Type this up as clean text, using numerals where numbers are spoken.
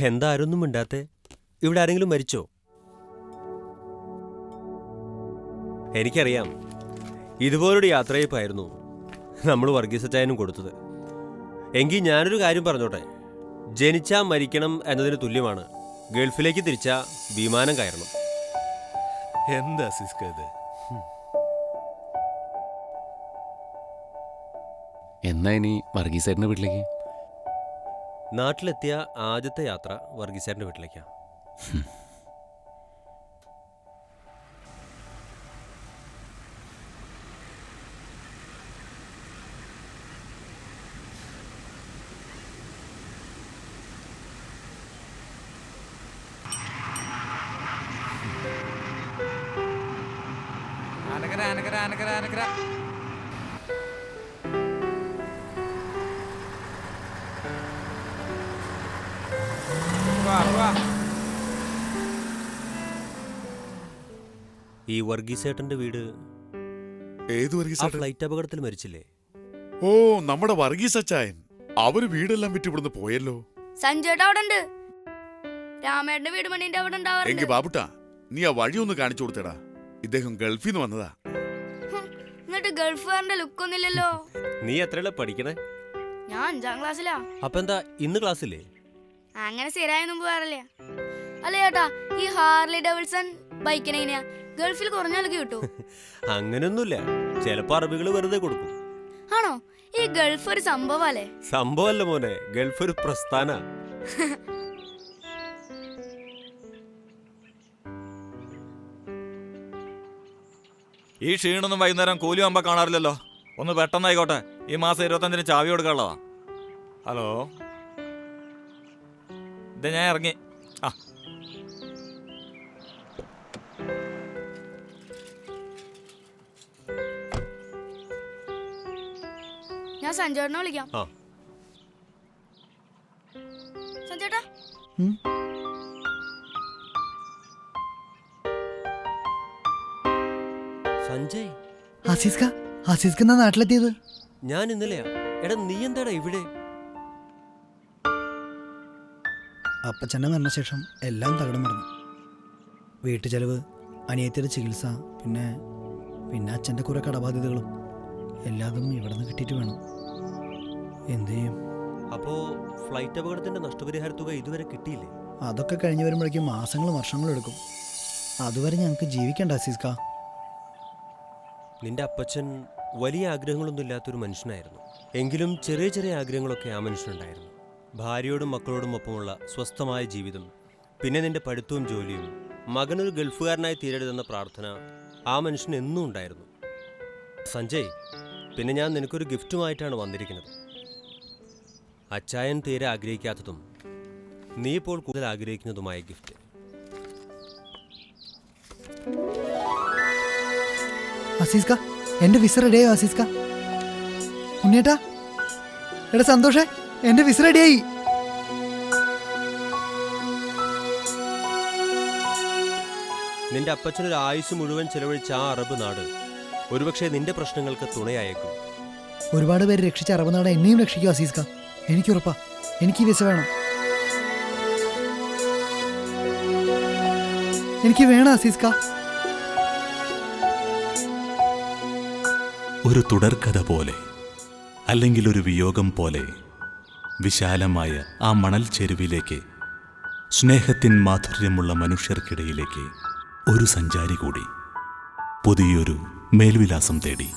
എന്താ ആരൊന്നും മിണ്ടാത്തെ? ഇവിടെ ആരെങ്കിലും മരിച്ചോ? എനിക്കറിയാം, ഇതുപോലൊരു യാത്രയപ്പായിരുന്നു നമ്മൾ വർഗീസച്ചായനും കൊടുത്തത്. എങ്കിൽ ഞാനൊരു കാര്യം പറഞ്ഞോട്ടെ, ജനിച്ചാ മരിക്കണം എന്നതിന് തുല്യമാണ് ഗൾഫിലേക്ക് തിരിച്ചാ വിമാനം കയറണം. എന്താ സിസ്ക ഇത്? എന്നാ ഇനി വർഗീസേട്ടൻ്റെ വീട്ടിലേക്ക്? നാട്ടിലെത്തിയ ആദ്യത്തെ യാത്ര വർഗീസേട്ടൻ്റെ വീട്ടിലേക്കാണ്. ഈ വർഗീസേട്ടന്റെ വീട് ഏത് വർഗീസേട്ടൻ? ഫ്ലൈറ്റ് അപകടത്തിൽ മരിച്ചില്ലേ? ഓ, നമ്മുടെ വർഗീസച്ചായൻ. അവര് വീടെല്ലാം വിറ്റ് ഇവിടുന്ന് പോയല്ലോ. സഞ്ജേട്ടാ അവിടെ ഉണ്ട്. രാമേട്ടന്റെ വീട് മണിന്റെ അവിടെ ഉണ്ടാവാറുണ്ട്. എങ്കിൽ ബാബുട്ടാ, നീ ആ വഴി ഒന്ന് കാണിച്ചു കൊടുത്തടാ. ഇദ്ദേഹം ഗൾഫിൽ നിന്ന് വന്നതാ. എന്നിട്ട് ഗൾഫുകാരന്റെ ലുക്ക് ഒന്നുമില്ലല്ലോ. നീ എത്രയല്ല പഠിക്കണേ? ഞാൻ 5ാം ക്ലാസ്സിലാ. അപ്പൊ എന്താ ഇന്ന് ക്ലാസ്സില്ലേ? അങ്ങനെ സ്ഥിരമായി മുമ്പ് വേറല്ല. അല്ല ചേട്ടാ, ഈ ഹാർലി ഡേവിഡ്സൺ ബൈക്കിനെങ്ങനെയാ ഗൾഫിൽ കുറഞ്ഞ വിലക്ക് കിട്ടും? അങ്ങനെയൊന്നുമില്ല, ചിലപ്പോ അറബികൾ വെറുതെ കൊടുക്കും. ആണോ? ഈ ഗൾഫ് ഒരു സംഭവല്ലേ? സംഭവല്ല മോനെ, ഗൾഫ് ഒരു പ്രസ്ഥാന. ഈ ക്ഷീണൊന്നും വൈകുന്നേരം കൂലി ആകുമ്പോ കാണാറില്ലല്ലോ. ഒന്ന് പെട്ടെന്നായിക്കോട്ടെ, ഈ മാസം 25-ന് ചാവി കൊടുക്കാനുള്ളതാ. ഹലോ, ഇത് ഞാൻ ഇറങ്ങി. ആ, ഞാൻ സഞ്ജേട്ടനെ വിളിക്കാം. സഞ്ജേട്ടാ, സഞ്ജയ്, ആസിസ്ക എന്നാ നാട്ടിലെത്തിയത്? ഞാൻ ഇന്നലെയാ. എടാ നീ എന്താടാ ഇവിടെ? അപ്പച്ചൻ്റെ മരണശേഷം എല്ലാം തകിടം മറന്നു. വീട്ടു ചെലവ്, അനിയത്തിയുടെ ചികിത്സ, പിന്നെ അച്ഛൻ്റെ കുറെ കടബാധ്യതകളും എല്ലാതും ഇവിടെ നിന്ന് കിട്ടിയിട്ട് വേണം. എന്ത് ചെയ്യും? അപ്പോ ഫ്ലൈറ്റ് അപകടത്തിന്റെ നഷ്ടപരിഹാര തുക ഇതുവരെ കിട്ടിയില്ലേ? അതൊക്കെ കഴിഞ്ഞ് വരുമ്പോഴേക്കും മാസങ്ങളും വർഷങ്ങളും എടുക്കും. അതുവരെ ഞങ്ങൾക്ക് ജീവിക്കണ്ട ആസിസ്ക. നിന്റെ അപ്പച്ചൻ വലിയ ആഗ്രഹങ്ങളൊന്നും ഇല്ലാത്തൊരു മനുഷ്യനായിരുന്നു. എങ്കിലും ചെറിയ ചെറിയ ആഗ്രഹങ്ങളൊക്കെ ആ മനുഷ്യനുണ്ടായിരുന്നു. ഭാര്യയോടും മക്കളോടും ഒപ്പമുള്ള സ്വസ്ഥമായ ജീവിതം, പിന്നെ നിന്റെ പഠിത്തവും ജോലിയും, മകനൊരു ഗൾഫുകാരനായി തീരരുതെന്ന പ്രാർത്ഥന ആ മനുഷ്യന് എന്നും ഉണ്ടായിരുന്നു. സഞ്ജയ്, പിന്നെ ഞാൻ നിനക്കൊരു ഗിഫ്റ്റുമായിട്ടാണ് വന്നിരിക്കുന്നത്. അച്ചായൻ തീരെ ആഗ്രഹിക്കാത്തതും നീ ഇപ്പോൾ കൂടുതൽ ആഗ്രഹിക്കുന്നതുമായ ഗിഫ്റ്റ്. ആസിസ്ക, എന്റെ വിസ റെഡിയായോ? ആസിസ്ക, ഉണ്ണിയേട്ടാ, എടാ സന്തോഷേ, എന്റെ വിസ റെഡിയായി. നിന്റെ അപ്പച്ചനൊരു ആയുസ് മുഴുവൻ ചെലവഴിച്ച ആ അറബ് നാട് ഒരുപക്ഷെ നിന്റെ പ്രശ്നങ്ങൾക്ക് തുണയായേക്കും. ഒരുപാട് പേര് രക്ഷിച്ച അറബ് നാട് എന്നെയും രക്ഷിക്കും ആസിസ്ക. എനിക്കുറപ്പാ, എനിക്ക് വിസ വേണം. എനിക്ക് വേണം ആസിസ്ക. ഒരു തുടർക്കഥ പോലെ, അല്ലെങ്കിൽ ഒരു വിയോഗം പോലെ, വിശാലമായ ആ മണൽ ചെരുവിലേക്ക്, സ്നേഹത്തിൻ മാധുര്യമുള്ള മനുഷ്യർക്കിടയിലേക്ക് ഒരു സഞ്ചാരി കൂടി പുതിയൊരു മേൽവിലാസം തേടി.